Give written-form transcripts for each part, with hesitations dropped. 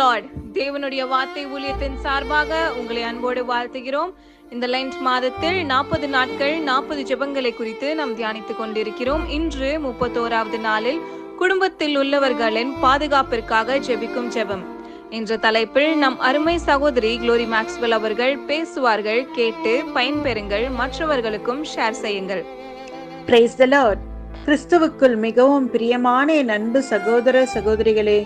Lord. தேவனுடைய வார்த்தை ஊழியத்தின் சார்பாக உங்களை அன்போடு வாழ்த்துகிறோம். இந்த லென்ட் மாதத்தில் 40 நாட்கள் 40 ஜெபங்களை குறித்து நாம் தியானித்துக் கொண்டிருக்கிறோம். இன்று 31வது நாளில் குடும்பத்தில் உள்ளவர்களின் பாதுகாப்பிற்காக ஜெபிக்கும் ஜெபம் என்ற தலைப்பில் நம் அருமை சகோதரி குளோரி மேக்ஸ்வெல் அவர்கள் பேசுவார்கள். கேட்டு பயன்பெறுங்கள், மற்றவர்களுக்கும் ஷேர் செய்யுங்கள். Praise the Lord. கிறிஸ்துவுக்குள் மிகவும் பிரியமான என் அன்பு சகோதர சகோதரிகளே,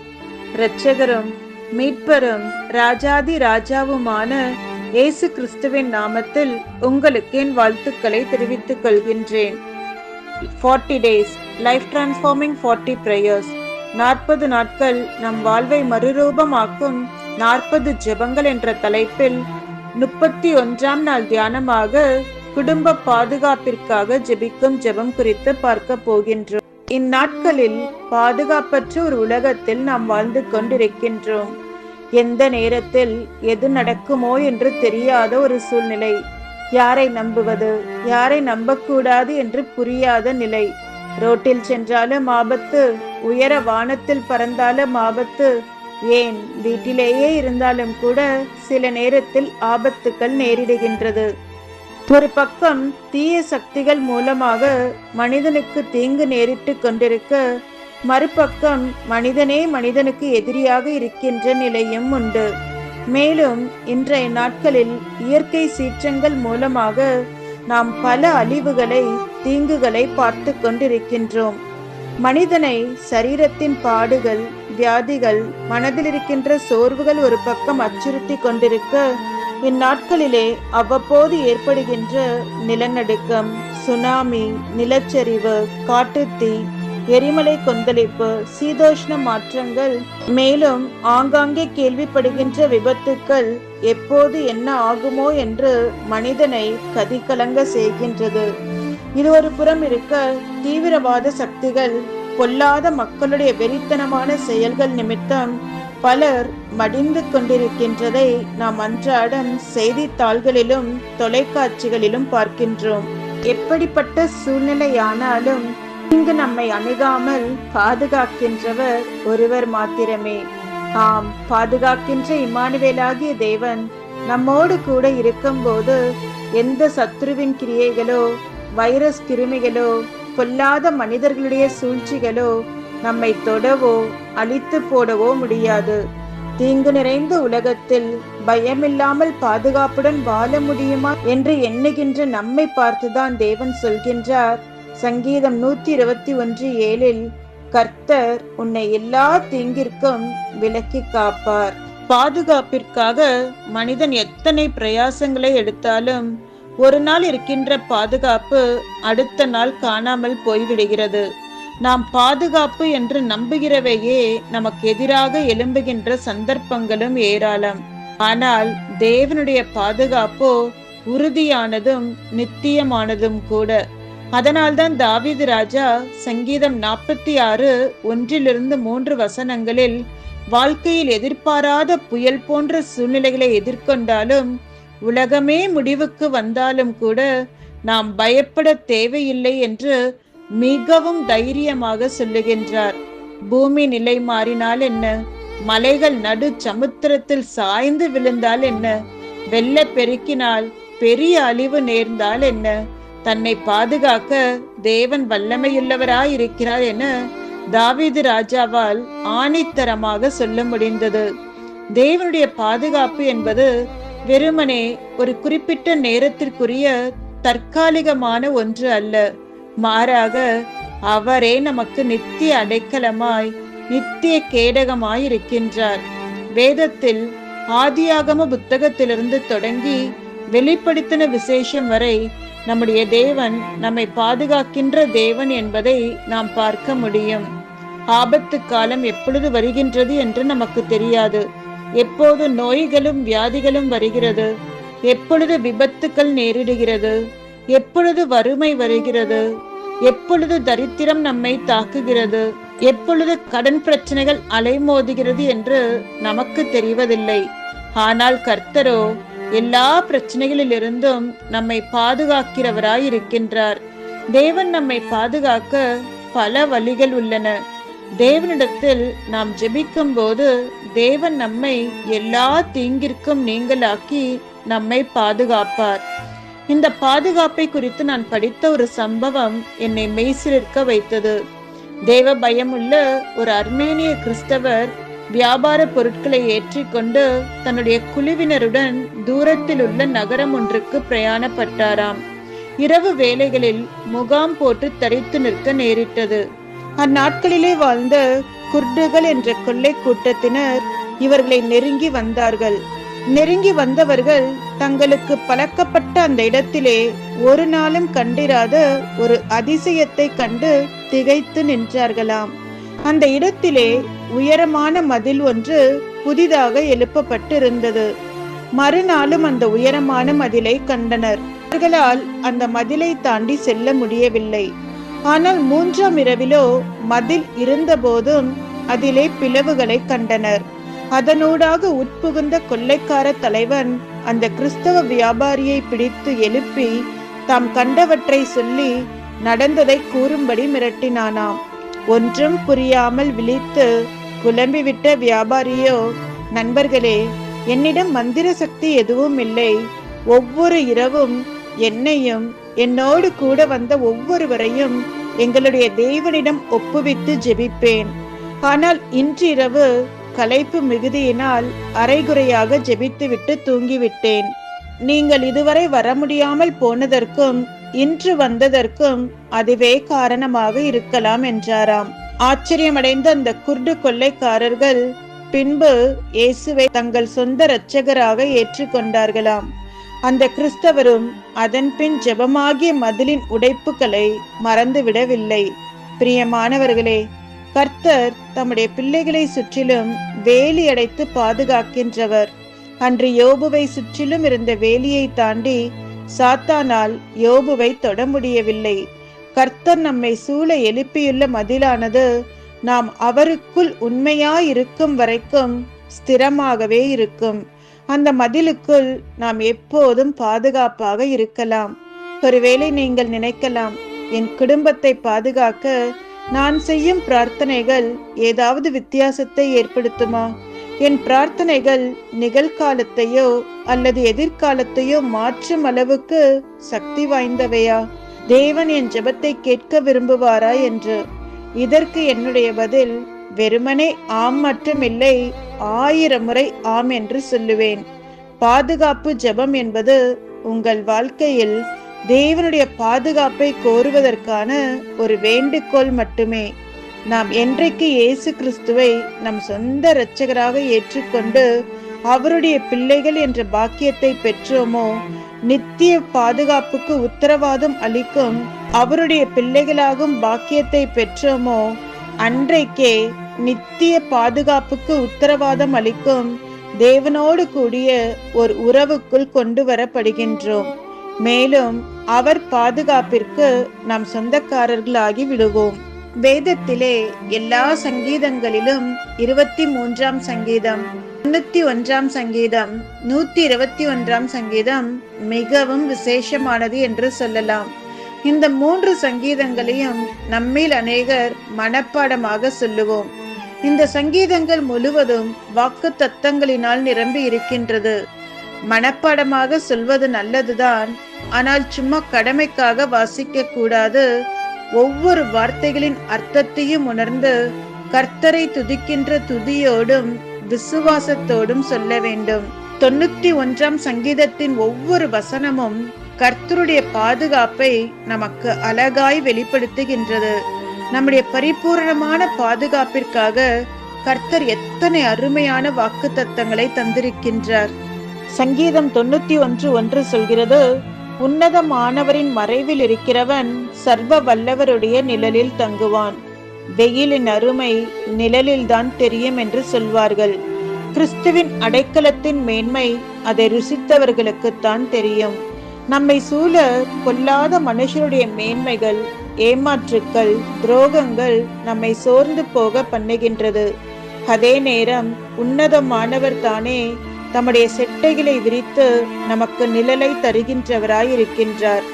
இரட்சகரும் மீட்பரும் ராஜாதி ராஜாவுமான இயேசு கிறிஸ்துவின் நாமத்தில் உங்களுக்கு என் வாழ்த்துக்களை தெரிவித்துக் கொள்கின்றேன். 40 days லைஃப் டிரான்ஸ்ஃபார்மிங் 40 prayers, 40 நாட்கள் நம் வாழ்வை மறுரூபமாக்கும் 40 ஜெபங்கள் என்ற தலைப்பில் 31ஆம் நாள் தியானமாக குடும்ப பாதுகாப்பிற்காக ஜெபிக்கும் ஜெபம் குறித்து பார்க்க போகின்றோம். இந்நாட்களில் பாதுகாப்பற்ற ஒரு உலகத்தில் நாம் வாழ்ந்து கொண்டிருக்கின்றோம். எந்த நேரத்தில் எது நடக்குமோ என்று தெரியாத ஒரு சூழ்நிலை. யாரை நம்புவது, யாரை நம்பக்கூடாது என்று புரியாத நிலை. ரோட்டில் சென்றாலும் ஆபத்து, உயர வானத்தில் பறந்தாலும் ஆபத்து, ஏன் வீட்டிலேயே இருந்தாலும் கூட சில நேரத்தில் ஆபத்துக்கள் நேரிடுகின்றது. ஒரு பக்கம் தீய சக்திகள் மூலமாக மனிதனுக்கு தீங்கு நேரிட்டு கொண்டிருக்க, மறுபக்கம் மனிதனே மனிதனுக்கு எதிரியாக இருக்கின்ற நிலையும் உண்டு. மேலும் இன்றைய நாட்களில் இயற்கை சீற்றங்கள் மூலமாக நாம் பல அழிவுகளை, தீங்குகளை பார்த்து கொண்டிருக்கின்றோம். மனிதனை சரீரத்தின் பாடுகள், வியாதிகள், மனதில் இருக்கின்ற சோர்வுகள் ஒரு பக்கம் அச்சுறுத்தி கொண்டிருக்க, இந்நாட்களிலே அவ்வப்போது ஏற்படுகின்ற நிலநடுக்கம், சுனாமி, நிலச்சரிவு, காட்டுத்தீ, எரிமலை கொந்தளிப்பு, சீதோஷ்ண மாற்றங்கள், மேலும் ஆங்காங்கே கேள்விப்படுகின்ற விபத்துக்கள் எப்போது என்ன ஆகுமோ என்று மனிதனை கதிகலங்க செய்கின்றது. இது ஒரு புறம் இருக்க, தீவிரவாத சக்திகள், பொல்லாத மக்களுடைய வெறித்தனமான செயல்கள் நிமித்தம் பலர் மடிந்து கொண்டிருக்கின்றதை நாம் அன்றாடம் செய்தித்தாள்களிலும் தொலைக்காட்சிகளிலும் பார்க்கின்றோம். எப்படிப்பட்ட சூழ்நிலையானாலும் இங்கு நம்மை அணுகாமல் பாதுகாக்கின்றவர் ஒருவர் மாத்திரமே. ஆம், பாதுகாக்கின்ற இம்மானுவேலாகிய தேவன் நம்மோடு கூட இருக்கும்போது எந்த சத்துருவின் கிரியைகளோ, வைரஸ் கிருமிகளோ, பொல்லாத மனிதர்களுடைய சூழ்ச்சிகளோ நம்மை தொடவோ அழித்து போடவோ முடியாது. தீங்கு நிறைந்த உலகத்தில் பயமில்லாமல் பாதுகாப்புடன் வாழ முடியுமா என்று எண்ணுகின்ற நம்மை பார்த்துதான் தேவன் சொல்கின்றார். சங்கீதம் 121:7, கர்த்தர் உன்னை எல்லா தீங்கிற்கும் விலக்கி காப்பார். பாதுகாப்பிற்காக மனிதன் எத்தனை பிரயாசங்களை எடுத்தாலும் ஒரு நாள் இருக்கின்ற பாதுகாப்பு அடுத்த நாள் காணாமல் போய்விடுகிறது. நாம் பாதுகாப்பு என்று நம்புகிறவையே நமக்கு எதிராக எழும்புகின்ற சந்தர்ப்பங்களும் ஏராளம். ஆனால் தேவனுடைய பாதுகாப்போ உறுதியானதும் நித்தியமானதும் கூட. அதனால்தான் தாவீது ராஜா சங்கீதம் 46:1-3 வசனங்களில் வாழ்க்கையில் எதிர்பாராத புயல் போன்ற சூழ்நிலைகளை எதிர்கொண்டாலும், உலகமே முடிவுக்கு வந்தாலும் கூட நாம் பயப்பட தேவையில்லை என்று மிகவும் தைரியமாக சொல்லுகின்றார். பூமி நிலை மாறினால் என்ன, மலைகள் நடு சமுத்திரத்தில் சாய்ந்து விழுந்தால் என்ன, வெள்ள பெருக்கினால் பெரிய அழிவு நேர்ந்தால் என்ன, தன்னை பாதுகாக்க தேவன் வல்லமையுள்ளவராயிருக்கிறார் என தாவீது ராஜாவால் ஆணித்தரமாக சொல்ல முடிந்தது. தேவனுடைய பாதுகாப்பு என்பது வெறுமனே ஒரு குறிப்பிட்ட நேரத்திற்குரிய தற்காலிகமான ஒன்று அல்ல. மாறாக அவரே நமக்கு நித்திய அடைக்கலமாய், நித்திய கேடகமாய் இருக்கின்றார். வேதத்தில் ஆதியாகம புத்தகத்திலிருந்து தொடங்கி வெளிப்படுத்தின விசேஷம் வரை நம்முடைய தேவன் நம்மை பாதுகாக்கின்ற தேவன் என்பதை நாம் பார்க்க முடியும். ஆபத்து காலம் எப்பொழுது வருகின்றது என்று நமக்கு தெரியாது. எப்போது நோய்களும் வியாதிகளும் வருகிறது, எப்பொழுது விபத்துக்கள் நேரிடுகிறது, எப்பொழுது வறுமை வருகிறது, எப்பொழுது தரித்திரம் நம்மை தாக்குகிறது, எப்பொழுது கடன் பிரச்சனைகள் அலைமோதுகிறது என்று நமக்கு தெரிவதில்லை. ஆனால் கர்த்தரோ எல்லா பிரச்சனைகளிலிருந்தும் நம்மை பாதுகாக்கிறவராய் இருக்கின்றார். தேவன் நம்மை பாதுகாக்க பல வழிகள் உள்ளன. தேவனிடத்தில் நாம் ஜெபிக்கும் போது தேவன் நம்மை எல்லா தீங்கிற்கும் நீங்களாக்கி நம்மை பாதுகாப்பார். இந்த பாதுகாப்பை குறித்து நான் படித்த ஒரு சம்பவம் என்னை மெய்சிலிர்க்க வைத்தது. தேவ பயமுள்ள ஒரு அர்மேனிய கிறிஸ்தவர் வியாபார பொருட்களை ஏற்றிக்கொண்டு தன்னுடைய குழுவினருடன் தூரத்தில் உள்ள நகரம் ஒன்றுக்கு பிரயாணப்பட்டாராம். இரவு வேளைகளில் முகாம் போட்டு தரித்து நிற்க நேரிட்டது. அந்நாட்களிலே வாழ்ந்த குர்டுகள் என்ற கொள்ளை கூட்டத்தினர் இவர்களை நெருங்கி வந்தார்கள். நெருங்கி வந்தவர்கள் தங்களுக்கு பழக்கப்பட்ட அந்த இடத்திலே ஒரு நாளும் கண்டிராத ஒரு அதிசயத்தை கண்டு திகைத்து நின்றார்களாம். அந்த இடத்திலே உயரமான மதில் ஒன்று புதிதாக எழுப்பப்பட்டு இருந்தது. மறுநாளும் அந்த உயரமான மதிலை கண்டனர். அவர்களால் அந்த மதிலை தாண்டி செல்ல முடியவில்லை. ஆனால் மூன்றாம் இரவிலோ மதில் இருந்த போதும் அதிலே பிளவுகளை கண்டனர். அதனூடாக உட்புகுந்த கொள்ளைக்கார தலைவன் அந்த கிறிஸ்தவ வியாபாரியை பிடித்து எழுப்பி தாம் கண்டவற்றை சொல்லி நடந்ததை கூறும்படி மிரட்டினானாம். ஒன்றும் புரியாமல் விழித்து குழம்பிவிட்ட வியாபாரியோ, நண்பர்களே, என்னிடம் மந்திர சக்தி எதுவும் இல்லை. ஒவ்வொரு இரவும் என்னையும் என்னோடு கூட வந்த ஒவ்வொருவரையும் எங்களுடைய தேவனிடம் ஒப்புவித்து ஜெபிப்பேன். ஆனால் இன்று இரவு களைப்பு மிகுதியினால் அரைகுறையாக ஜெபித்துவிட்டு தூங்கிவிட்டேன். நீங்கள் இதுவரை வர முடியாமல் போனதற்கும் இன்று வந்ததற்கும் அதுவே காரணமாக இருக்கலாம் என்றாராம். ஆச்சரியமடைந்த அந்த குர்டு கொள்ளைக்காரர்கள் பின்பு இயேசுவை தங்கள் சொந்த இரட்சகராக ஏற்றுக்கொண்டார்களாம். அந்த கிறிஸ்தவரும் அதன் பின் ஜெபமாகிய மதிலின் உடைப்புகளை மறந்துவிடவில்லை. பிரியமானவர்களே, கர்த்தர் தம்முடைய பிள்ளைகளை சுற்றிலும் வேலி அடைத்து பாதுகாக்கின்றவர். அன்று யோபுவை சுற்றிலும் இருந்த வேலியை தாண்டி சாத்தானால் யோபுவை தொட முடியவில்லை. கர்த்தர் நம்மை சூழ எழுப்பியுள்ள மதிலானது நாம் அவருக்குள் உண்மையாயிருக்கும் வரைக்கும் ஸ்திரமாகவே இருக்கும். அந்த மதிலுக்குள் நாம் எப்போதும் பாதுகாப்பாக இருக்கலாம். ஒருவேளை நீங்கள் நினைக்கலாம், என் குடும்பத்தை பாதுகாக்க நான் செய்யும் பிரார்த்தனைகள் ஏதாவது வித்தியாசத்தை ஏற்படுத்துமா? என் பிரார்த்தனைகள் நிகழ்காலத்தையோ அல்லது எதிர்காலத்தையோ மாற்றும் அளவுக்கு சக்தி வாய்ந்தவையா? தேவன் என் ஜெபத்தை கேட்க விரும்புவாரா என்று. இதற்கு என்னுடைய பதில் வெறுமனே ஆம் மட்டுமில்லை, 1000 முறை ஆம் என்று சொல்லுவேன். பாதுகாப்பு ஜெபம் என்பது உங்கள் வாழ்க்கையில் தேவனுடைய பாதுகாப்பை கோருவதற்கான ஒரு வேண்டுகோள் மட்டுமே. நாம் என்றைக்கு இயேசு கிறிஸ்துவை நம் சொந்த இரட்சகராக ஏற்றுக்கொண்டு அவருடைய பிள்ளைகள் என்ற பாக்கியத்தை பெற்றோமோ, நித்திய பாதுகாப்புக்கு உத்தரவாதம் அளிக்கும் அவருடைய பிள்ளைகளாகும் பாக்கியத்தை பெற்றோமோ, அன்றைக்கே நித்திய பாதுகாப்புக்கு உத்தரவாதம் அளிக்கும் தேவனோடு கூடிய ஒரு உறவுக்குள் கொண்டு வரப்படுகின்றோம். மேலும் அவர் பாதுகாப்பிற்கு நாம் சொந்தக்காரர்களாகி விடுவோம். வேதத்திலே எல்லா சங்கீதங்களிலும் 23ஆம் சங்கீதம், 91ஆம் சங்கீதம், 121ஆம் சங்கீதம் மிகவும் விசேஷமானது என்று சொல்லலாம். இந்த 3 சங்கீதங்களையும் நம்மில் அநேகர் மனப்பாடமாக சொல்லுவோம். இந்த சங்கீதங்கள் முழுவதும் வாக்கு தத்தங்களினால் நிரம்பி இருக்கின்றது. மனப்பாடமாக சொல்வது நல்லதுதான், ஆனால் சும்மா கடமைக்காக வாசிக்க கூடாது. ஒவ்வொரு வார்த்தைகளின் அர்த்தத்தையும் உணர்ந்து கர்த்தரை துதிக்கின்ற துதியோடும் விசுவாசத்தோடும் சொல்ல வேண்டும். 91ஆம் சங்கீதத்தின் ஒவ்வொரு வசனமும் கர்த்தருடைய பாதுகாப்பை நமக்கு அழகாய் வெளிப்படுத்துகின்றது. நம்முடைய பரிபூரணமான பாதுகாப்பிற்காக கர்த்தர் எத்தனை அருமையான வாக்கு தத்தங்களை தந்திருக்கின்றார். சங்கீதம் 91:1 சொல்கிறது, உன்னதமானவரின் மறைவில் இருக்கிறவன் சர்வ வல்லவருடைய நிழலில் தங்குவான். வெயிலின் அருமை நிழலில்தான் தெரியும் என்று சொல்வார்கள். கிறிஸ்துவின் அடைக்கலத்தின் மேன்மை அதை ருசித்தவர்களுக்குத்தான் தெரியும். நம்மை சூழ பொல்லாத மனுஷருடைய மேன்மைகள், ஏமாற்றுக்கள், துரோகங்கள் நம்மை சோர்ந்து போக பண்ணுகின்றது. அதே நேரம் உன்னதமானவர் தானே தம்முடைய செட்டைகளை விரித்து நமக்கு நிழலை தருகின்றவராய் இருக்கின்றார்.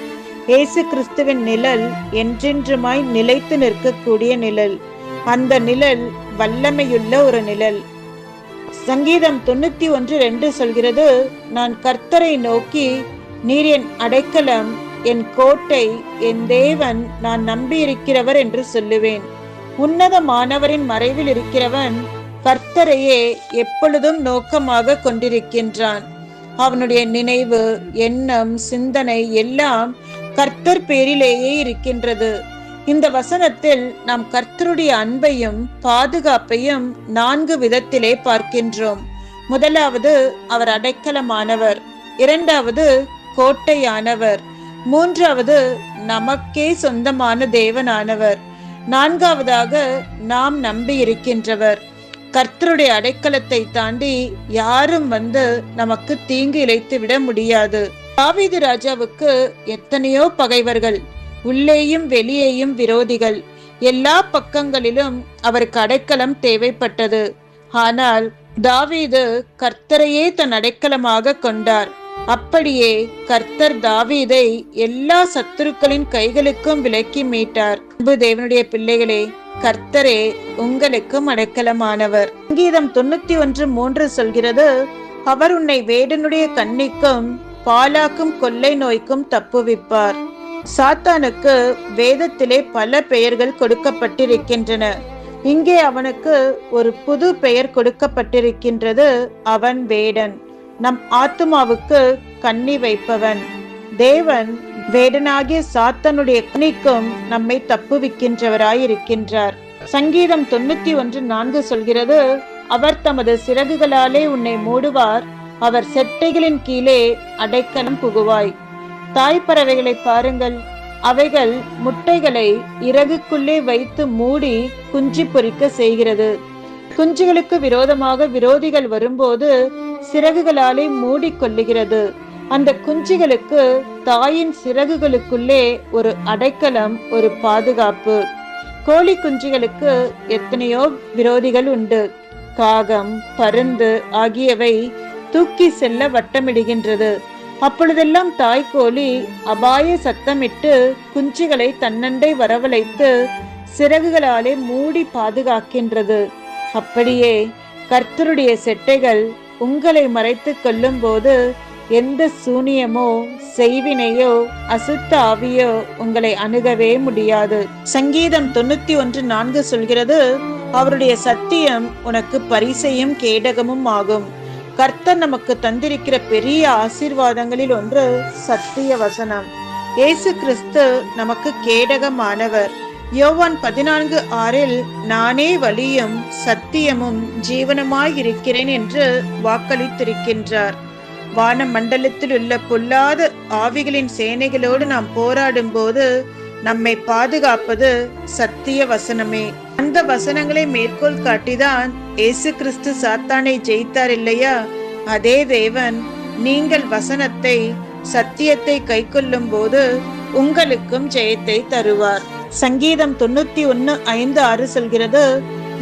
இயேசு கிறிஸ்துவின் நிழல் என்றென்றுமாய் நிலைத்து நிற்கக்கூடிய நிழல். அந்த நிழல் வல்லமையுள்ள ஒரு நிழல். சங்கீதம் 91:2 சொல்கிறது, நான் கர்த்தரை நோக்கி, நீர் என் அடைக்கலம், என் கோட்டை, என் தேவன், நான் நம்பியிருக்கிறவர் என்று சொல்லுவேன். உன்னதமானவரின் மறைவில் இருக்கிறவன் கர்த்தரையே எப்பொழுதும் நோக்கமாக கொண்டிருக்கின்றான். அவனுடைய நினைவு, எண்ணம், சிந்தனை எல்லாம் கர்த்தர் பேரிலேயே இருக்கின்றது. இந்த வசனத்தில் நாம் கர்த்தருடைய அன்பையும் பாதுகாப்பையும் 4 விதத்திலே பார்க்கின்றோம். முதலாவது, அவர் அடைக்கலமானவர். இரண்டாவது, கோட்டையானவர். மூன்றாவது, நமக்கே சொந்தமான தேவனானவர். நான்காவதாக, நாம் நம்பி இருக்கின்றவர். கர்த்தருடைய அடைக்கலத்தை தாண்டி யாரும் வந்து நமக்கு தீங்கு இழைத்து விட முடியாது. தாவீது ராஜாவுக்கு எத்தனையோ பகைவர்கள், உள்ளேயும் வெளியேயும் விரோதிகள், எல்லா பக்கங்களிலும் அவருக்கு அடைக்கலம் தேவைப்பட்டது. ஆனால் தாவீது கர்த்தரையே தன் அடைக்கலமாக கொண்டார். அப்படியே கர்த்தர் தாவீதை எல்லா சத்துருக்களின் கைகளுக்கும் விலக்கி மீட்டார். அன்பு தேவனுடைய பிள்ளைகளே, கர்த்தரே உங்களுக்கும் அடைக்கலமானவர். சங்கீதம் 91:3 சொல்கிறது, அவர் உன்னை வேடனுடைய கண்ணிக்கும் பாலாக்கும் கொள்ளை நோய்க்கும் தப்புவிப்பார். சாத்தானுக்கு வேதத்திலே பல பெயர்கள் கொடுக்கப்பட்டிருக்கின்றன. இங்கே அவனுக்கு ஒரு புது பெயர் கொடுக்கப்பட்டிருக்கின்றது. அவன் வேடன், நம் ஆத்துமாவுக்கு கண்ணி வைப்பவன். தேவன் வேடனாகிய சாத்தானுடைய கண்ணிக்கும் நம்மை தப்புவிக்கின்றவராயிருக்கின்றார். சங்கீதம் 91:4 சொல்கிறது, அவர் தமது சிறகுகளாலே உன்னை மூடுவார், அவர் செட்டைகளின் கீழே அடைக்கலம் புகுவாய். தாய் பறவைகளை பாருங்கள், அவைகள் முட்டைகளை இறகுக்குள்ளே வைத்து மூடி குஞ்சு பொரிக்க செய்கிறது. குஞ்சுகளுக்கு விரோதமாக விரோதிகள் வரும்போது சிறகுகளாலே மூடி கொள்ளுகிறது. அந்த குஞ்சுகளுக்கு தாயின் சிறகுகளுக்குள்ளே ஒரு அடைக்கலம், ஒரு பாதுகாப்பு. கோழி குஞ்சுகளுக்கு எத்தனையோ விரோதிகள் உண்டு. காகம், பருந்து ஆகியவை தூக்கி செல்ல வட்டமிடுகின்றது. அப்பொழுதெல்லாம் தாய்கோழி அபாய சத்தமிட்டு குஞ்சுகளை தன்னண்டை வரவழைத்து சிறகுகளாலே மூடி பாதுகாக்கின்றது. அப்படியே கர்த்தருடைய செட்டைகள் உங்களை மறைத்து கொள்ளும் போது எந்த சூனியமோ, செய்வினையோ, அசுத்த ஆவியோ உங்களை அணுகவே முடியாது. சங்கீதம் 91:4 சொல்கிறது, அவருடைய சத்தியம் உனக்கு பரிசையும் கேடகமும் ஆகும். கர்த்தர் நமக்கு தந்திருக்கிற பெரிய ஆசீர்வாதங்களில் ஒன்று சத்திய வசனம். இயேசு கிறிஸ்து நமக்கு கேடகமானவர். யோவான் 14:6 நானே வழியும் சத்தியமும் ஜீவனுமாயிருக்கிறேன் என்று வாக்களித்திருக்கின்றார். வான மண்டலத்தில் உள்ள பொல்லாத ஆவிகளின் சேனைகளோடு நாம் போராடும் போது நம்மை பாதுகாப்பது சத்திய வசனமே. அந்த வசனங்களை மேற்கோள் காட்டிதான் இயேசு கிறிஸ்து சாத்தானை ஜெயித்தார் இல்லையா? அதே தேவன் நீங்கள் வசனத்தை, சத்தியத்தை கைக்கொள்ளும் போது உங்களுக்கும் ஜெயத்தை தருவார். சங்கீதம் 91:5-6 சொல்கிறது,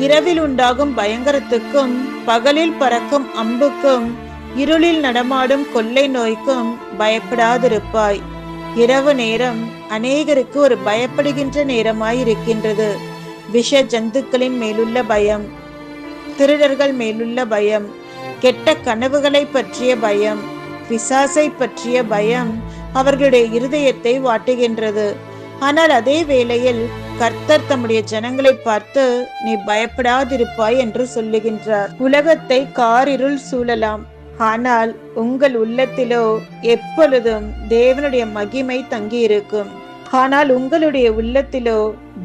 இரவில் உண்டாகும் பயங்கரத்துக்கும் பகலில் பறக்கும் அம்புக்கும் இருளில் நடமாடும் கொள்ளை நோய்க்கும் பயப்படாதிருப்பாய். இரவு நேரம் அநேகருக்கு ஒரு பயப்படுகின்ற நேரமாயிருக்கின்றது. விஷ ஜந்துக்களின் மேலுள்ள பயம், திருடர்கள் மேலுள்ள பயம், கெட்ட கனவுகளை பற்றிய பயம், பிசாசை பற்றிய பயம் அவர்களுடைய இருதயத்தை வாட்டுகின்றது. ஆனால் அதே வேளையில் கர்த்தர் தம்முடைய ஜனங்களை பார்த்து நீ பயப்படாதிருப்பாய் என்று சொல்லுகின்றார். உலகத்தை காரிருள் சூழலாம், ஆனால் உங்கள் உள்ளத்திலோ எப்பொழுதும் தேவனுடைய மகிமை தங்கி இருக்கும். ஆனால் உங்களுடைய உள்ளத்திலோ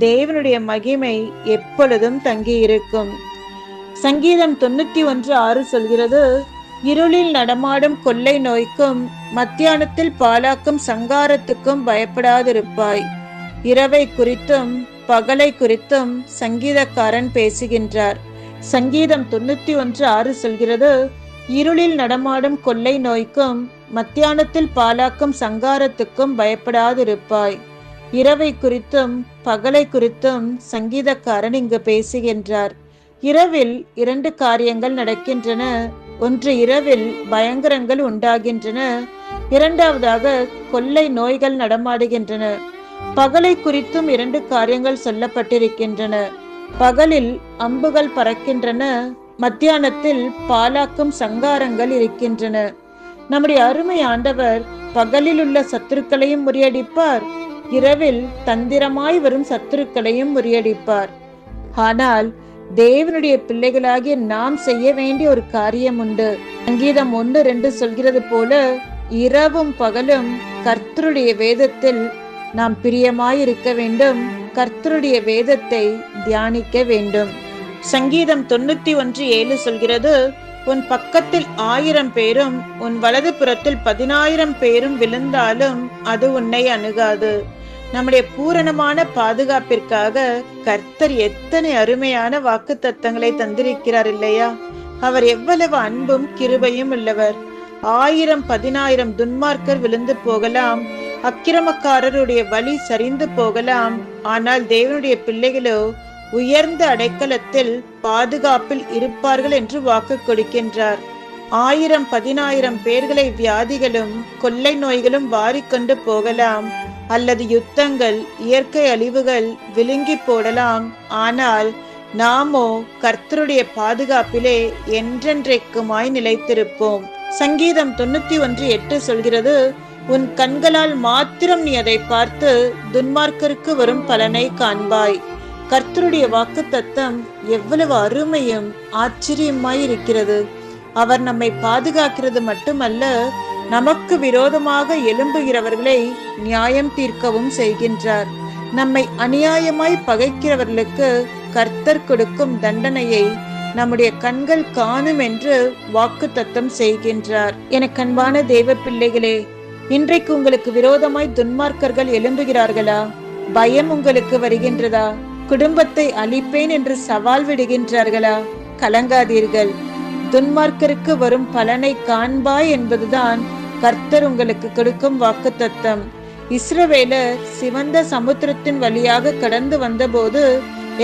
தேவனுடைய மகிமை எப்பொழுதும் தங்கி இருக்கும். சங்கீதம் 91:6 சொல்கிறது, இருளில் நடமாடும் கொள்ளை நோய்க்கும் மத்தியானத்தில் பாலாக்கும் சங்காரத்துக்கும் பயப்படாதிருப்பாய். இரவை குறித்தும் பகலை குறித்தும் சங்கீதக்காரன் பேசுகின்றார். சங்கீதம் 91:6 சொல்கிறது, இருளில் நடமாடும் கொள்ளை நோய்க்கும் மத்தியானத்தில் பாலாக்கும் சங்காரத்துக்கும் பயப்படாதிருப்பாய். இரவை குறித்தும் பகலை குறித்தும் சங்கீதக்காரன் இங்கு பேசுகின்றார். இரவில் 2 காரியங்கள் நடக்கின்றன. ஒன்று, இரவில் பயங்கரங்கள் உண்டாகின்றன. இரண்டாவதாக கொள்ளை நோய்கள் நடமாடுகின்றன. பகலை குறித்தும் 2 காரியங்கள் சொல்லப்பட்டிருக்கின்றன. பகலில் அம்புகள் பறக்கின்றன, மத்தியானத்தில் பாலாக்கும் சங்காரங்கள் இருக்கின்றன. நம்முடைய அருமை ஆண்டவர் பகலில் உள்ள சத்துருக்களையும் முறியடிப்பார், இரவில் தந்திரமாய் வரும் சத்துருக்களையும் முறியடிப்பார். ஆனால் தேவனுடைய பிள்ளைகளாகிய நாம் செய்ய வேண்டிய ஒரு காரியம் உண்டு. சங்கீதம் 1:2 சொல்கிறது போல, இரவும் பகலும் கர்த்தருடைய வேதத்தில் நாம் பிரியமாயிருக்க வேண்டும், கர்த்தருடைய வேதத்தை தியானிக்க வேண்டும். சங்கீதம் 91:7 சொல்கிறது, உன் பக்கத்தில் 1000 பேரும் உன் வலது புறத்தில் 10,000 பேரும் விழுந்தாலும் அது உன்னை அணுகாது. நம்முடைய பூரணமான பாதுகாப்பிற்காக கர்த்தர் எத்தனை அருமையான வாக்கு தத்தங்களை தந்திருக்கிறார் இல்லையா? அவர் எவ்வளவு அன்பும் கிருபையும் உள்ளவர். 1000 10,000 துன்மார்க்கர் விழுந்து போகலாம், அக்கிரமக்காரருடைய வழி சரிந்து போகலாம், ஆனால் தேவனுடைய பிள்ளைகளோ உயர்ந்த அடைக்கலத்தில் பாதுகாப்பில் இருப்பார்கள் என்று வாக்கு கொடுக்கின்றார். 1000 10,000 பேர்களை வியாதிகளும் கொள்ளை நோய்களும் வாரிக்கொண்டு போகலாம், அல்லது யுத்தங்கள் இயற்கை அழிவுகள் விழுங்கி போடலாம், ஆனால் நாமோ கர்த்தருடைய பாதுகாப்பிலே என்றென்றைக்குமாய் நிலைத்திருப்போம். சங்கீதம் 91:8 சொல்கிறது, உன் கண்களால் மாத்திரம் நீ அதை பார்த்து துன்மார்க்கருக்கு வரும் பலனை காண்பாய். கர்த்தருடைய வாக்கு தத்தம் எவ்வளவு அருமையும் ஆச்சரியமாய் இருக்கிறது. அவர் நம்மை பாதுகாக்கிறது மட்டுமல்ல, நமக்கு விரோதமாக எழும்புகிறவர்களை நியாயம் தீர்க்கவும் செய்கின்றார். நம்மை அநியாயமாய் பகைக்கிறவர்களுக்கு கர்த்தர் கொடுக்கும் தண்டனையை நம்முடைய கண்கள் காணும் என்று வாக்கு தத்தம் செய்கின்றார். எனக்கு அன்பான தேவ பிள்ளைகளே, இன்றைக்கு உங்களுக்கு விரோதமாய் துன்மார்க்கர்கள் எழும்புகிறார்களா? பயம் உங்களுக்கு வருகின்றதா? குடும்பத்தை அழிப்பேன் என்று சவால் விடுகின்றார்களா? கலங்காதீர்கள். துன்மார்க்கருக்கு வரும் பலனை காண்பாய் என்பதுதான் கர்த்தர் உங்களுக்கு கொடுக்கும் வாக்கு தத்தம். இஸ்ரவேலர் சிவந்த சமுத்திரத்தின் வழியாக கடந்து வந்தபோது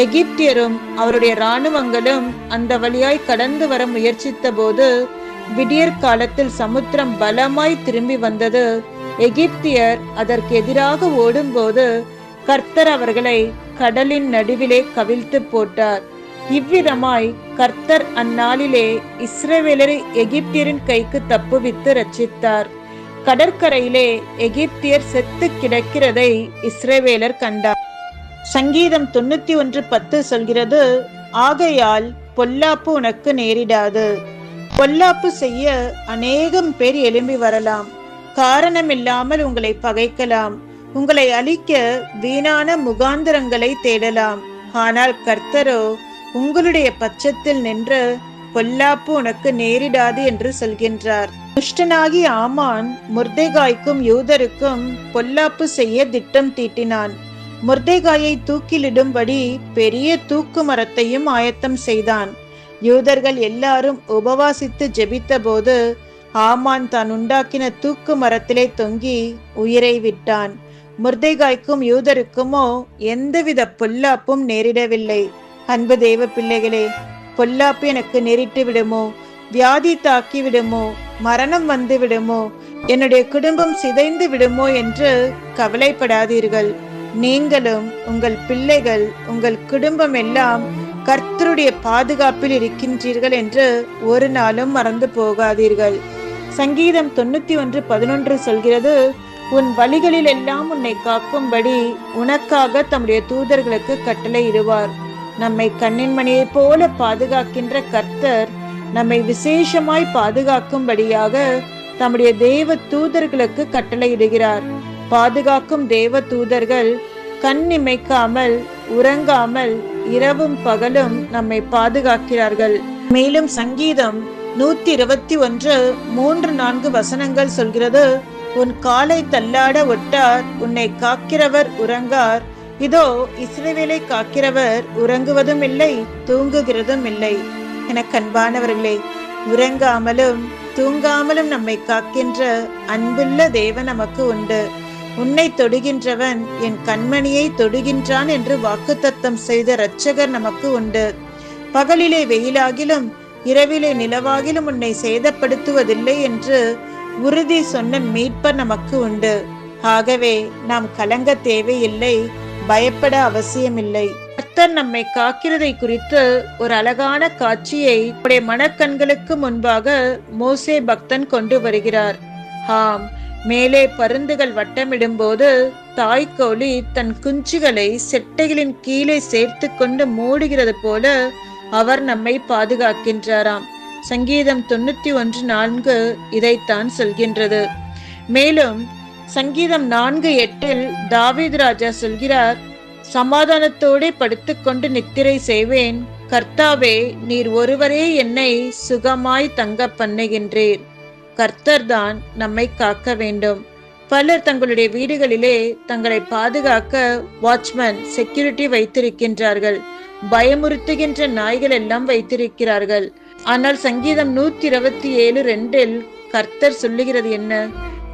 எகிப்தியரும் அவருடைய இராணுவங்களும் அந்த வழியாய் கடந்து வர முயற்சித்த போது விடியற் காலத்தில் சமுத்திரம் பலமாய் திரும்பி வந்தது. எகிப்தியர் அதற்கு எதிராக ஓடும்போது கர்த்தர் அவர்களை கடலின் நடுவிலே கவிழ்த்து போட்டார். இவ்விதமாய் கர்த்தர் அந்நாளிலே இஸ்ரவேலரை எகிப்தியரின் கைக்கு தப்புவித்து ரட்சித்தார். கடற்கரையிலே எகிப்தியர் செத்து கிடக்கிறதை இஸ்ரவேலர் கண்டார். சங்கீதம் 91:10 சொல்கிறது, ஆகையால் பொல்லாப்பு உனக்கு நேரிடாது. பொல்லாப்பு செய்ய அநேகம் பேர் எழும்பி வரலாம், காரணமில்லாமல் உங்களை பகைக்கலாம், உங்களை அழிக்க வீணான முகாந்திரங்களை தேடலாம். ஆனால் கர்த்தரோ உங்களுடைய பட்சத்தில் நின்று பொல்லாப்பு உனக்கு நேரிடாது என்று சொல்கின்றார். துஷ்டனாகி ஆமான் மொர்தெகாய்க்கும் யூதருக்கும் பொல்லாப்பு செய்ய திட்டம் தீட்டினான். மொர்தெகாயை தூக்கிலிடும்படி பெரிய தூக்கு மரத்தையும் ஆயத்தம் செய்தான். யூதர்கள் எல்லாரும் உபவாசித்து ஜெபித்த போது ஆமான் தான் உண்டாக்கின தூக்கு மரத்திலே தொங்கி உயிரை விட்டான். மொர்தெகாய்க்கும் யூதருக்குமோ எந்தவித பொல்லாப்பும் நேரிடவில்லை. அன்பு தேவ பிள்ளைகளே, பொல்லாப்பு எனக்கு நேரிட்டு விடுமோ, வியாதி தாக்கி விடுமோ, மரணம் வந்து விடுமோ, என்னுடைய குடும்பம் சிதைந்து விடுமோ என்று கவலைப்படாதீர்கள். நீங்களும் உங்கள் பிள்ளைகள் உங்கள் குடும்பம் எல்லாம் கர்த்தருடைய பாதுகாப்பில் இருக்கின்றீர்கள் என்று ஒரு நாளும் மறந்து போகாதீர்கள். சங்கீதம் 91:11 சொல்கிறது, உன் வழிகளில் எல்லாம் உன்னை காக்கும்படி உனக்காக தம்முடைய தூதர்களுக்கு கட்டளையிடுவார். நம்மை கண்ணின் மணியை போல பாதுகாக்கின்ற கர்த்தர் நம்மை விசேஷமாய் பாதுகாக்கும்படியாக தம்முடைய தேவ தூதர்களுக்கு கட்டளையிடுகிறார். பாதுகாக்கும் தேவ தூதர்கள் கண் இமைக்காமல் உறங்காமல் இரவும் பகலும் நம்மை பாதுகாக்கிறார்கள். மேலும் சங்கீதம் 121:3-4 வசனங்கள் சொல்கிறது, உன் காலை தள்ளாட ஒட்டார், உன்னை காக்கிறவர் உறங்கார். இதோ இஸ்ரவேலை காக்கிறவர் உறங்குவதும் இல்லை தூங்குகிறதும் இல்லை. எனக்கு அன்பானவர்களே, உறங்காமலும் தூங்காமலும் நம்மை காக்கின்ற அன்புள்ள தேவன் நமக்கு உண்டு. உன்னை தொடுகின்றவன் என் கண்மணியை தொடுகின்றான் என்று வாக்குத்தத்தம் செய்த இரட்சகர் நமக்கு உண்டு. பகலிலே வெயிலாகிலும் இரவிலே நிலவாகிலும் உன்னை சேதப்படுத்துவதில்லை என்று உறுதி சொன்ன மீட்பர் நமக்கு உண்டு. ஆகவே நாம் கலங்க தேவையில்லை, பயப்பட அவசியமில்லை. கர்த்தர் நம்மை காக்கிறதை குறித்து ஒரு அழகான காட்சியை அவருடைய மனக்கண்களுக்கு முன்பாக மோசே பக்தன் கொண்டு வருகிறார். ஆம், மேலே பருந்துகள் வட்டமிடும் போது தாய்க்கோழி தன் குஞ்சுகளை செட்டைகளின் கீழே சேர்த்து கொண்டு மூடுகிறது போல அவர் நம்மை பாதுகாக்கின்றாராம். சங்கீதம் 91:4 இதைத்தான் சொல்கின்றது. மேலும் சங்கீதம் 4:8 தாவீது ராஜா சொல்கிறார், சமாதானத்தோடு படுத்துக்கொண்டு நித்திரை செய்வேன், கர்த்தாவே நீர் ஒருவரே என்னை சுகமாய் தங்க பண்ணுகின்றீர். கர்த்தர் தான் நம்மை காக்க வேண்டும். பலர் தங்களுடைய வீடுகளிலே தங்களை பாதுகாக்க வாட்ச்மேன், செக்யூரிட்டி வைத்திருக்கின்றார்கள். பயமுறுத்துகின்ற நாய்கள் எல்லாம் வைத்திருக்கிறார்கள். ஆனால் சங்கீதம் 127:2 கர்த்தர் சொல்லுகிறது என்ன?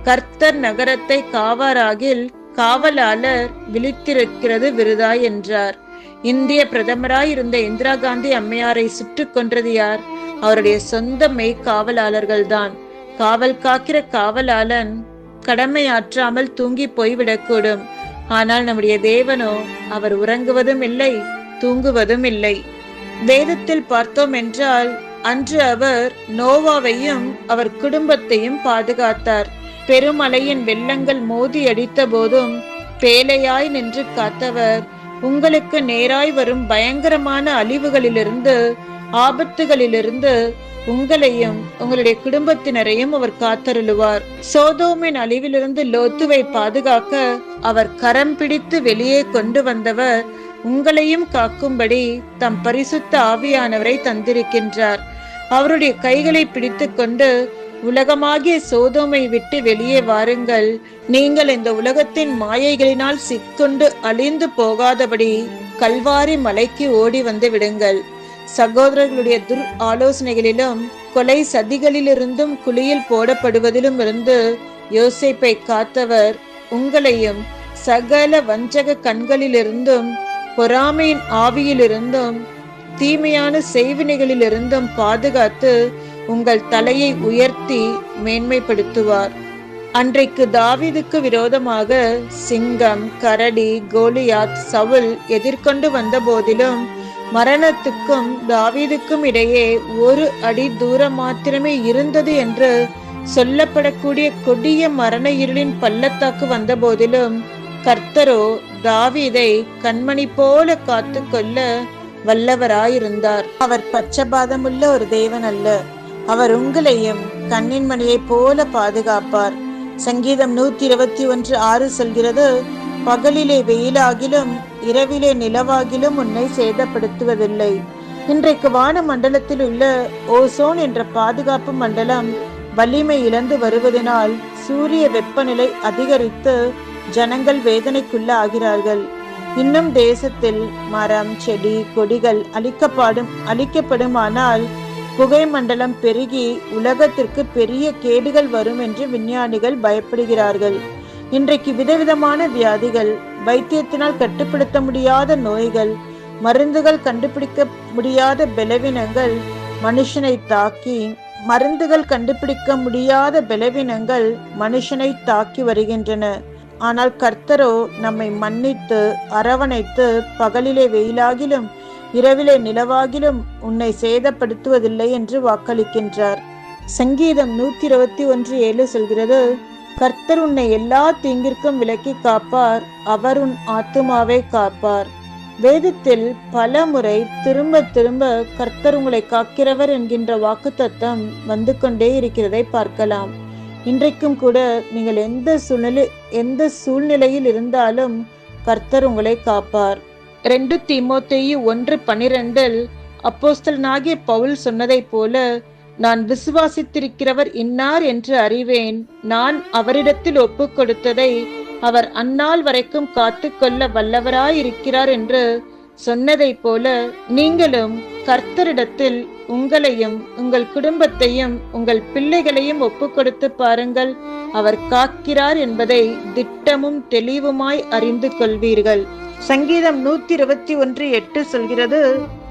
கர்த்தர் நகரத்தை காவாராகில் காவலாளர் விழித்திருக்கிறது விருதாய் என்றார். இந்திய பிரதமராய் இருந்த இந்திரா காந்தி அம்மையாரை சுட்டுக் கொன்றது யார்? அவருடைய சொந்த மெய் காவலாளர்கள் தான். காவல் காக்கிற காவலாளன் கடமையாற்றாமல் தூங்கி போய்விடக்கூடும். ஆனால் நம்முடைய தேவனோ அவர் உறங்குவதும் இல்லை, தூங்குவதும் இல்லை. வேதத்தில் பார்த்தோம் என்றால் அன்று அவர் நோவாவையும் அவர் குடும்பத்தையும் பாதுகாத்தார். பெருமலையின் வெள்ளங்கள் மோதி அடித்த போதும் பேலையாய் நின்று காத்தவர் உங்களுக்கு நேராய் வரும் பயங்கரமான அழிவுகளிலிருந்து, ஆபத்துகளிலிருந்து உங்களையும் உங்களுடைய குடும்பத்தினரையும் அவர் காத்தருளுவார். சோதோமின் அழிவிலிருந்து லோத்துவை பாதுகாக்க அவர் கரம் பிடித்து வெளியே கொண்டு வந்தவர் உங்களையும் காக்கும்படி தம் பரிசுத்த ஆவியானவரை தந்திருக்கின்றார். அவருடைய கைகளை பிடித்து கொண்டு உலகமாகிய சோதோமை விட்டு வெளியே வாருங்கள், நீங்கள் இந்த உலகத்தின் மாயைகளினால் சிக்கொண்டு அழிந்து போகாதபடி கல்வாரி மலைக்கு ஓடி வந்து விடுங்கள். சகோதரர்களுடைய துர் ஆலோசனைகளிலும் கொலை சதிகளிலிருந்தும் குழியில் போடப்படுவதிலும் இருந்து யோசேப்பை காத்தவர் உங்களையும் சகல வஞ்சக கண்களிலிருந்தும் பொறாமையின் ஆவியிலிருந்தும் தீமையான செய்வினைகளிலிருந்தும் பாதுகாத்து உங்கள் தலையை உயர்த்தி மேன்மைப்படுத்துவார். அன்றைக்கு தாவீதுக்கு விரோதமாக சிங்கம், கரடி, கோலியாத், சவுல் எதிர்கொண்டு வந்த போதிலும் மரணத்துக்கும் தாவீதுக்கும் இடையே ஒரு அடி தூரம் மாத்திரமே இருந்தது என்று சொல்லப்படக்கூடிய கொடிய மரண இருளின் பள்ளத்தாக்கு வந்த போதிலும் கர்த்தரோ தாவீதை கண்மணி போல காத்து கொள்ள வல்லவராயிருந்தார். அவர் பட்சபாதமுள்ள ஒரு தேவன் அல்ல. அவர் உங்களையும் கண்ணின் மணியை போல பாதுகாப்பார். சங்கீதம் 121:6 சொல்கிறது, பகலிலே வெயிலாகிலும் இரவிலே நிலவாகிலும் உன்னை சேதப்படுத்துவதில்லை. இன்றைக்கு வான மண்டலத்தில் உள்ள ஓசோன் என்ற பாதுகாப்பு மண்டலம் வலிமை இழந்து வருவதனால் சூரிய வெப்பநிலை அதிகரித்து ஜனங்கள் வேதனைக்குள்ள ஆகிறார்கள். இன்னும் தேசத்தில் மரம், செடி, கொடிகள் அழிக்கப்படுமானால் புகை மண்டலம் பெருகி உலகத்திற்கு பெரிய கேடுகள் வரும் என்று விஞ்ஞானிகள் பயப்படுகிறார்கள். இன்றைக்கு விதவிதமான வியாதிகள், வைத்தியத்தினால் கட்டுப்படுத்த முடியாத நோய்கள், மருந்துகள் கண்டுபிடிக்க முடியாத பலவீனங்கள் மனுஷனை தாக்கி வருகின்றன. ஆனால் கர்த்தரோ நம்மை மன்னித்து அரவணைத்து பகலிலே வெயிலாகிலும் இரவிலே நிலவாகிலும் உன்னை சேதப்படுத்துவதில்லை என்று வாக்களிக்கின்றார். சங்கீதம் 121:7 சொல்கிறது, கர்த்தர் உன்னை எல்லா தீங்கிற்கும் விலக்கி காப்பார், அவர் உன் ஆத்துமாவை காப்பார். வேதத்தில் பல முறை திரும்ப திரும்ப கர்த்தர் உங்களை காக்கிறவர் என்கின்ற வாக்குத்தத்தம் வந்து கொண்டே இருக்கிறதை பார்க்கலாம். இன்றைக்கும் கூட நீங்கள் எந்த சூழ்நிலையில் இருந்தாலும் கர்த்தர் உங்களை காப்பார். 2 தீமோத்தேயு 1:12 அப்போஸ்தலனாகிய பவுல் சொன்னதை போல, நான் விசுவாசித்திருக்கிறவர் இன்னார் என்று அறிவேன், நான் அவரிடத்தில் ஒப்பு கொடுத்ததை அவர் அந்நாள் வரைக்கும் காத்து கொள்ள வல்லவராயிருக்கிறார் என்று சொன்னதை போல நீங்களும் கர்த்தரிடத்தில் உங்களையும் உங்கள் குடும்பத்தையும் உங்கள் பிள்ளைகளையும் ஒப்பு கொடுத்து பாருங்கள். அவர் காக்கிறார் என்பதை திட்டமும் தெளிவுமாய் அறிந்து கொள்வீர்கள். சங்கீதம் 121:8 சொல்கிறது,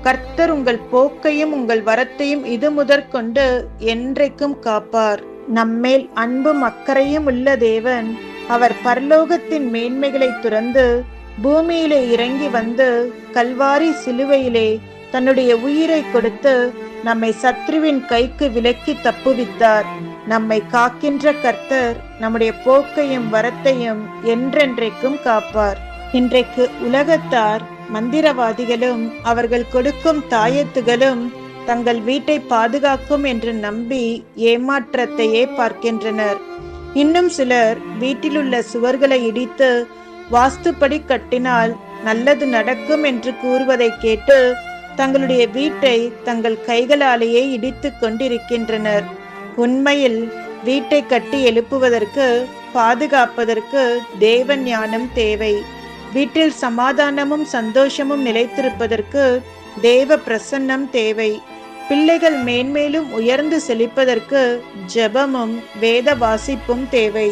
கர்த்தர் உங்கள் போக்கையும் உங்கள் வரத்தையும் இது முதற்கொண்டு என்றைக்கும் காப்பார். நம்மேல் அன்பும் அக்கறையும் உள்ள தேவன். அவர் பரலோகத்தின் மேன்மைகளை துறந்து பூமியிலே இறங்கி வந்து கல்வாரி சிலுவையிலே தன்னுடைய உயிரை கொடுத்து நம்மை சத்ருவின் கைக்கு விலக்கி தப்புவித்தார். நம்மை காக்கின்ற கர்த்தர் நம்முடைய போக்கையும் வரத்தையும் என்றென்றைக்கும் காப்பார். இன்றைக்கு உலகத்தார் மந்திரவாதிகளும் அவர்கள் கொடுக்கும் தாயத்துகளும் தங்கள் வீட்டை பாதுகாக்கும் என்று நம்பி ஏமாற்றத்தையே பார்க்கின்றனர். இன்னும் சிலர் வீட்டிலுள்ள சுவர்களை இடித்து வாஸ்துப்படி கட்டினால் நல்லது நடக்கும் என்று கூறுவதை கேட்டு தங்களுடைய வீட்டை தங்கள் கைகளாலேயே இடித்து கொண்டிருக்கின்றனர். உண்மையில் வீட்டை கட்டி எழுப்புவதற்கு, பாதுகாப்பதற்கு தேவ ஞானம் தேவை. வீட்டில் சமாதானமும் சந்தோஷமும் நிலைத்திருப்பதற்கு தேவ பிரசன்னம் தேவை. பிள்ளைகள் மேன்மேலும் உயர்ந்து செழிப்பதற்கு ஜெபமும் வேத வாசிப்பும் தேவை.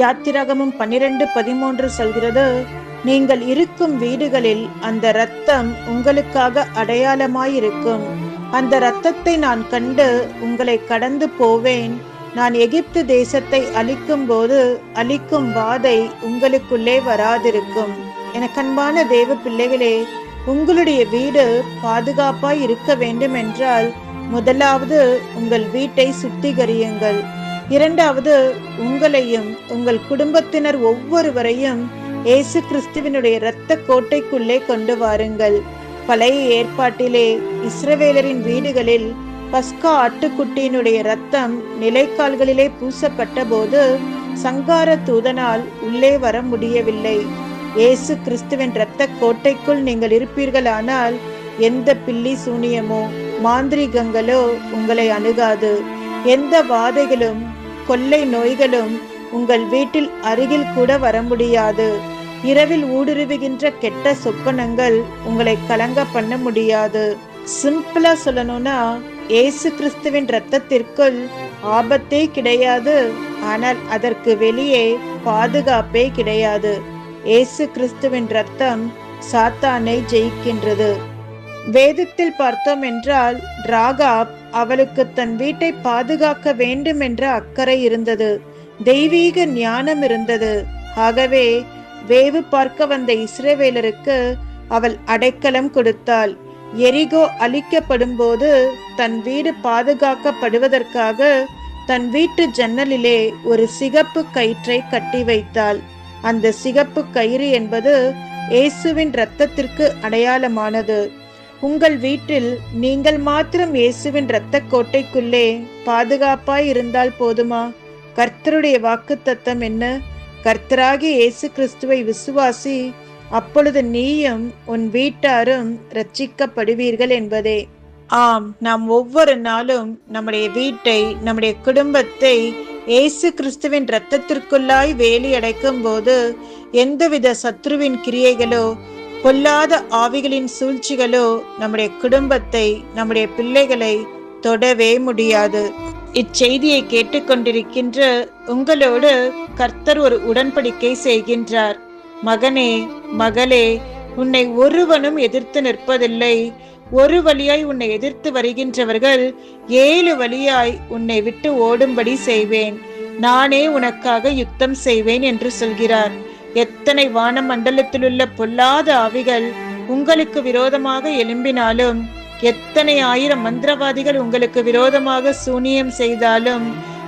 யாத்திராகமும் 12:13 சொல்கிறது, நீங்கள் இருக்கும் வீடுகளில் அந்த இரத்தம் உங்களுக்காக அடையாளமாயிருக்கும். அந்த இரத்தத்தை நான் கண்டு உங்களை கடந்து போவேன். நான் எகிப்து தேசத்தை அழிக்கும் போது அழிக்கும் வாதை உங்களுக்குள்ளே வராதிருக்கும். எனக்கு அன்பான தேவ பிள்ளைகளே, உங்களுடைய வீடு பாதுகாப்பாய் இருக்க வேண்டும் என்றால் முதலாவது உங்கள் வீட்டை சுத்திகரியுங்கள். இரண்டாவது, உங்களையும் உங்கள் குடும்பத்தினர் ஒவ்வொருவரையும் இயேசு கிறிஸ்துவினுடைய இரத்த கோட்டைக்குள்ளே கொண்டு வாருங்கள். பழைய ஏற்பாட்டிலே இஸ்ரவேலரின் வீடுகளில் பஸ்கா ஆட்டுக்குட்டியினுடைய இரத்தம் நிலைக்கால்களிலே பூசப்பட்ட போது சங்கார தூதனால் உள்ளே வர முடியவில்லை. இயேசு கிறிஸ்துவின் இரத்த கோட்டைக்குள் நீங்கள் இருப்பீர்களானால் எந்த பில்லி சூனியமோ மாந்திரிகங்களோ உங்களை அணுகாது. எந்த வாதைகளும் கொள்ளை நோய்களும் உங்கள் வீட்டில் அருகில் கூட வர முடியாது. இரவில் ஊடுருவுகின்ற கெட்ட சொப்பனங்கள் உங்களை கலங்க பண்ண முடியாது. சிம்பிளா சொல்லணும்னா, இயேசு கிறிஸ்துவின் இரத்தத்திற்குள் ஆபத்தே கிடையாது, ஆனால் அதற்கு வெளியே பாதுகாப்பே கிடையாது. இயேசு கிறிஸ்துவின் இரத்தம் சாத்தானை ஜெயிக்கின்றது. வேதத்தில் பார்த்தோம் என்றால் ராகாப் அவளுக்கு தன் வீட்டை பாதுகாக்க வேண்டும் என்ற அக்கறை இருந்தது, தெய்வீக ஞானம் இருந்தது. ஆகவே வேவு பார்க்க வந்த இஸ்ரவேலருக்கு அவள் அடைக்கலம் கொடுத்தாள். எரிகோ அழிக்கப்படும் போது தன் வீடு பாதுகாக்கப்படுவதற்காக தன் வீட்டு ஜன்னலிலே ஒரு சிகப்பு கயிற்றை கட்டி வைத்தாள். அந்த சிகப்பு கயிறு என்பது இயேசுவின் இரத்தத்திற்கு அடையாளமானது. உங்கள் வீட்டில் நீங்கள் மாத்திரம் இயேசுவின் இரத்த கோட்டைக்குள்ளே பாதுகாப்பாய் இருந்தால் போதுமா? கர்த்தருடைய வாக்குத்தத்தம் என்ன? கர்த்தராகிய இயேசு கிறிஸ்துவை விசுவாசி, அப்பொழுது நீயும் உன் வீட்டாரும் ரட்சிக்கப்படுவீர்கள் என்பதே. ஆம், நாம் ஒவ்வொரு நாளும் நம்முடைய வீட்டை, நம்முடைய குடும்பத்தை இயேசு கிறிஸ்துவின் இரத்தத்திற்குள்ளாய் வேலி அடைக்கும் போது எந்தவித சத்ருவின் கிரியைகளோ பொல்லாத ஆவிகளின் சூழ்ச்சிகளோ நம்முடைய குடும்பத்தை, நம்முடைய பிள்ளைகளை தொடவே முடியாது. இச்செய்தியை கேட்டுக்கொண்டிருக்கின்ற உங்களோடு கர்த்தர் ஒரு உடன்படிக்கை செய்கின்றார். மகனே, மகளே, உன்னை ஒருவனும் எதிர்த்து நிற்பதில்லை. ஒரு வழியாய் உன்னை எதிர்த்து வருகின்றவர்கள் 7 வழியாய் உன்னை விட்டு ஓடும்படி செய்வேன். நானே உனக்காக யுத்தம் செய்வேன் என்று சொல்கிறார். எத்தனை வான மண்டலத்திலுள்ள பொல்லாத ஆவிகள் உங்களுக்கு விரோதமாக எழும்பினாலும், எத்தனை 1000 மந்திரவாதிகள் உங்களுக்கு விரோதமாக சூனியம் செய்தாலும்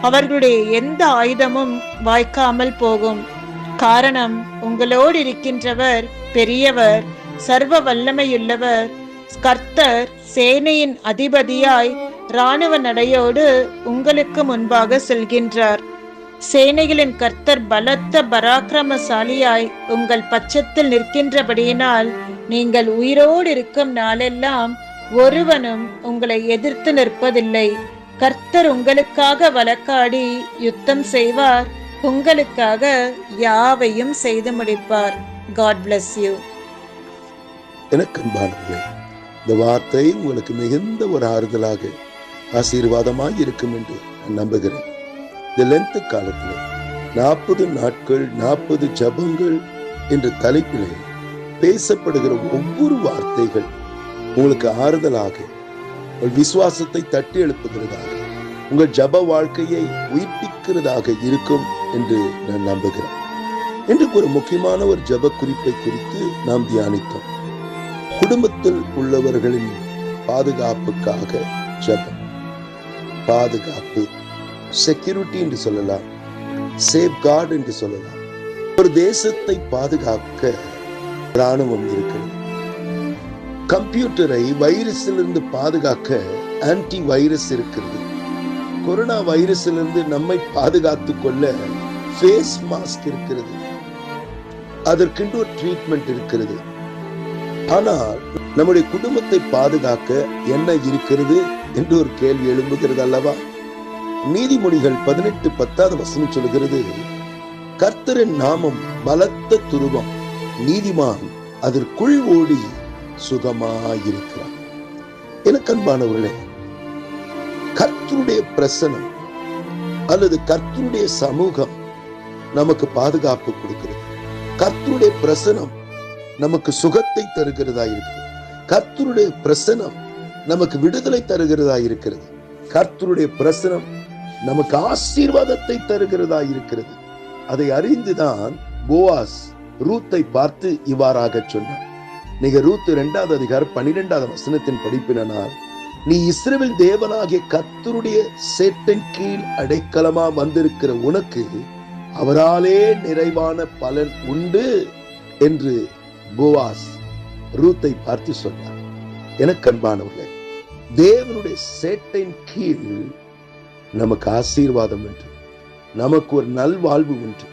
அவர்களுடைய எந்த ஆயுதமும் வாய்க்காமல் போகும். காரணம், உங்களோடு இருக்கின்றவர் பெரியவர், சர்வ வல்லமையுள்ளவர். கர்த்தர் சேனையின் அதிபதியாய் இராணுவ நடையோடு உங்களுக்கு முன்பாக செல்கின்றார். சேனைகளின் கர்த்தர் பலத்த பராக்கிரமசாலியாய் உங்கள் பட்சத்தில் நிற்கின்றபடியினால் நீங்கள் உயிரோடு இருக்கும் நாளெல்லாம் ஒருவனும் உங்களை எதிர்த்து நிற்பதில்லை. கர்த்தர் உங்களுக்காக வழக்காடி யுத்தம் செய்வார். உங்களுக்காக யாவையும் செய்து முடிப்பார். God bless you. எனக்கு அன்பானவர்களே, இந்த வார்த்தை உங்களுக்கு மிகுந்த ஒரு ஆறுதலாக, ஆசீர்வாதமாக இருக்கும் என்று நான் நம்புகிறேன். இந்த லென்த் காலத்தில் 40 நாட்கள் 40 ஜபங்கள் என்ற தலைப்பிலே பேசப்படுகிற ஒவ்வொரு வார்த்தைகள் உங்களுக்கு ஆறுதலாக, உங்கள் விசுவாசத்தை தட்டி எழுப்புகிறதாக, உங்கள் ஜப வாழ்க்கையை உயிர்ப்பிக்கிறதாக இருக்கும் என்று நான் நம்புகிறேன். இன்றைக்கு ஒரு முக்கியமான ஒரு ஜெப குறிப்பை குறித்து நாம் தியானித்தோம். குடும்பத்தில் உள்ளவர்களின் பாதுகாப்புக்காக ஜெபம். பாதுகாப்பு, செக்யூரிட்டி என்று சொல்லலாம், சேஃப் கார்டு என்று சொல்லலாம். ஒரு தேசத்தை பாதுகாக்க ராணுவம் இருக்கிறது. கம்ப்யூட்டரை வைரஸிலிருந்து பாதுகாக்க ஆன்டி வைரஸ் இருக்கிறது. கொரோனா வைரஸிலிருந்து நம்மை பாதுகாத்துக் கொள்ள ஃபேஸ் மாஸ்க் இருக்கிறது. அதற்கென்று ஒரு ட்ரீட்மெண்ட் இருக்கிறது. ஆனால் நம்முடைய குடும்பத்தை பாதுகாக்க என்ன இருக்கிறது என்று ஒரு கேள்வி எழும்புகிறது அல்லவா? நீதிமொழிகள் 18:10 சொல்கிறது, கர்த்தரின் நாமம் பலத்த துருவம், நீதிமான் அதற்குள் ஓடி சுகமாயிருக்கிறார். எனக்கு அன்பானவர்களே, கர்த்தருடைய பிரசனம் அல்லது கர்த்தருடைய சமூகம் நமக்கு பாதுகாப்பு கொடுக்கிறது. கர்த்தருடைய பிரசனம் நமக்கு சுகத்தை தருகிறதா இருக்கிறது. கர்த்தருடைய பிரசனம் நமக்கு விடுதலை தருகிறதா இருக்கிறது. கர்த்தருடைய பிரசனம் நமக்கு ஆசீர்வாதத்தை தருகிறதா இருக்கிறது. அதை அறிந்துதான் போவாஸ் ரூத்தை பார்த்து இவ்வாறாக சொன்னார். நீங்க ரூத் 2:12 படிப்பினால், நீ இஸ்ரவேல் தேவனாகிய கர்த்தருடைய சேட்டின் கீழ் அடைக்கலமா வந்திருக்கிற உனக்கு அவராலே நிறைவான பலன் உண்டு என்று போவாஸ் ரூத்தை பார்த்து சொன்னார். எனக்கு அன்பானவர்களே, தேவனுடைய சேட்டின் கீழ் நமக்கு ஆசீர்வாதம் உண்டு, நமக்கு ஒரு நல்வாழ்வு உண்டு,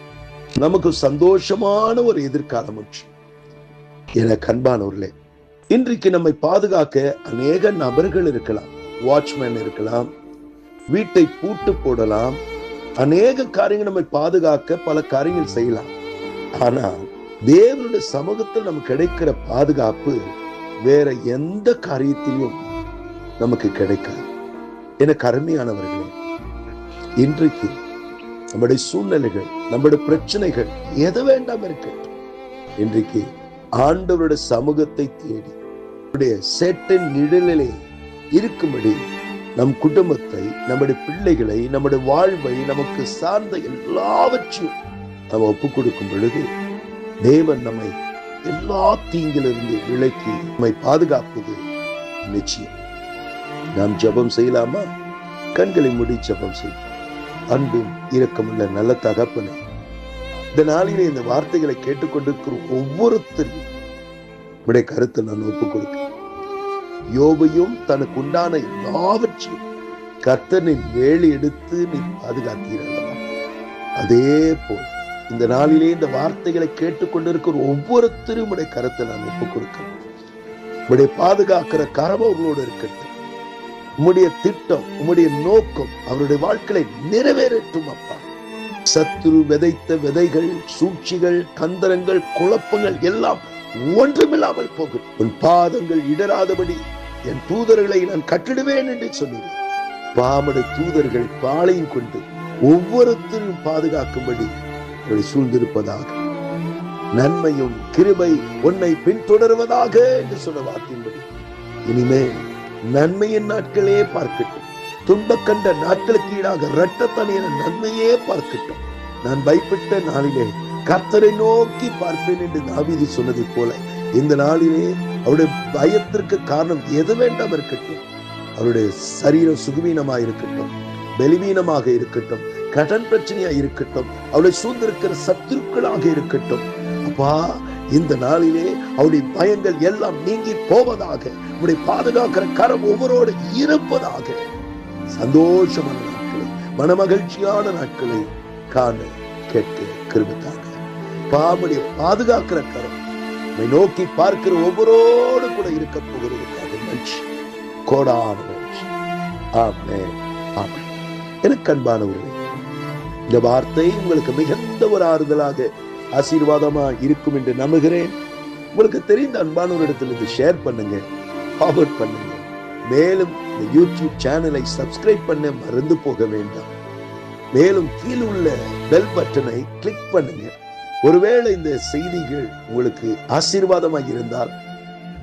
நமக்கு சந்தோஷமான ஒரு எதிர்காலம் உண்டு. எனக்கு அன்பானவர்களே, இன்றைக்கு நம்மை பாதுகாக்க அநேக நபர்கள் இருக்கலாம். வாட்ச்மேன் இருக்கலாம், வீட்டை பூட்டு போடலாம், அநேக காரியங்கள் நம்மை பாதுகாக்க பல காரியங்கள் செய்யலாம். ஆனால் தேவனுடைய சமூகத்தில் நமக்கு கிடைக்கிற பாதுகாப்பு வேற எந்த காரியத்திலும் நமக்கு கிடைக்காது. எனக்கு அருமையானவர்களே, இன்றைக்கு நம்முடைய சூழ்நிலைகள், நம்முடைய பிரச்சனைகள் எது வேண்டாம் இருக்கட்டும், இன்றைக்கு ஆண்டவருடைய சமூகத்தை தேடி அவருடைய சேட்டின் நிழலிலே இருக்கும்படி நம் குடும்பத்தை, நம்முடைய பிள்ளைகளை, நம்முடைய வாழ்வை, நமக்கு சார்ந்த எல்லாவற்றையும் நம்ம ஒப்புக் கொடுக்கும் பொழுது தேவன் நம்மை எல்லா தீங்கிலிருந்து விலக்கி நம்மை பாதுகாப்பது நிச்சயம். நாம் ஜெபம் செய்யலாமா? கண்களை மூடி ஜெபம் செய்வோம். அன்பும் இரக்கமுள்ள நல்ல தகப்பனே, இந்த நாளிலே இந்த வார்த்தைகளை கேட்டுக்கொண்டிருக்கிற ஒவ்வொருத்தரும் உடைய கருத்தை நான் ஒப்புக் கொடுக்கிறேன். யோபையும் தனக்கு உண்டான எல்லாவற்றையும் கர்த்தரின் வேலை எடுத்து நீ பாதுகாத்தீரல்லவா? அதே போல் இந்த நாளிலே இந்த வார்த்தைகளை கேட்டுக்கொண்டிருக்கிற ஒவ்வொருத்தரும் உடைய கருத்தை நான் ஒப்புக் கொடுக்கிறேன். உடைய பாதுகாக்கிற கரம் அவர்களோடு இருக்கட்டும். உம்முடைய திட்டம், உம்முடைய நோக்கம் அவருடைய வாழ்க்கையை நிறைவேறட்டும் அப்பா. சத்துரு விதைத்த விதைகள், சூழ்ச்சிகள், தந்திரங்கள், குழப்பங்கள் எல்லாம் ஒன்றுமில்லாமல் போகும். உன் பாதங்கள் இடராதபடி என் தூதர்களை நான் கட்டிடுவேன் என்று சொன்னீர்கள். பாமட தூதர்கள் பாளையும் கொண்டு ஒவ்வொருத்தரும் பாதுகாக்கும்படி சூழ்ந்திருப்பதாக, நன்மையும் கிருபை உன்னை பின்தொடர்வதாக என்று சொன்ன வார்த்தையின்படி இனிமேல் நன்மையின் நாட்களே பார்க்கட்டும். துன்ப கண்ட நாட்களுக்கு ஈடாக இரட்டத்தனையான நன்மையே பார்க்கட்டும். நான் பயப்பட்ட நாளிலே கர்த்தரை நோக்கி பார்ப்பேன் என்று தாவீது சொன்னதை போல இந்த நாளிலே அவருடைய பயத்திற்கு காரணம் எது வேண்டாம் இருக்கட்டும். அவருடைய சரீரம் சுகவீனமாக இருக்கட்டும், பலவீனமாக இருக்கட்டும், கடன் பிரச்சனையா இருக்கட்டும், அவருடைய சூழ்ந்திருக்கிற சத்துருக்களாக இருக்கட்டும், அப்பா இந்த நாளிலே அவருடைய பயங்கள் எல்லாம் நீங்கி போவதாக, அவருடைய பாதுகாக்கிற கரம் ஒவ்வொருவரோடு இருப்பதாக. சந்தோஷமான நாட்களை, மனமகிழ்ச்சியான நாட்களை காண கேட்க கிருபையாக பாமுடைய பாதுகாக்கிற கரம் நம்மை நோக்கி பார்க்கிற ஒவ்வொருவரோடு கூட இருக்க போகிறதுக்காக நன்றி. கோடான நன்றி. ஆமென், ஆமென். எனக்கு அன்பானவர்களே, இந்த வார்த்தை உங்களுக்கு மிகுந்த ஒரு ஆறுதலாக ஆசீர்வாதமா இருக்கும் என்று நம்புகிறேன். உங்களுக்கு தெரிந்த அன்பானவரிடத்தில் இது ஷேர் பண்ணுங்க, ஃபார்வர்ட் பண்ணுங்க. மேலும் இந்த யூடியூப் சேனலை சப்ஸ்கிரைப் பண்ண மறந்து போக வேண்டாம். மேலும் கீழே உள்ள பெல் பட்டனை கிளிக் பண்ணுங்க. ஒருவேளை இந்த செய்திகள் உங்களுக்கு ஆசீர்வாதமாக இருந்தால்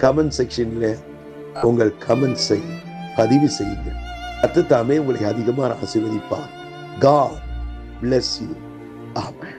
கமெண்ட் செக்ஷன்ல உங்கள் கமெண்ட்ஸை பதிவு செய்யுங்கள். கர்த்தர் தாமே உங்களை அதிகமாக ஆசீர்வதிப்பார். God bless you. Amen.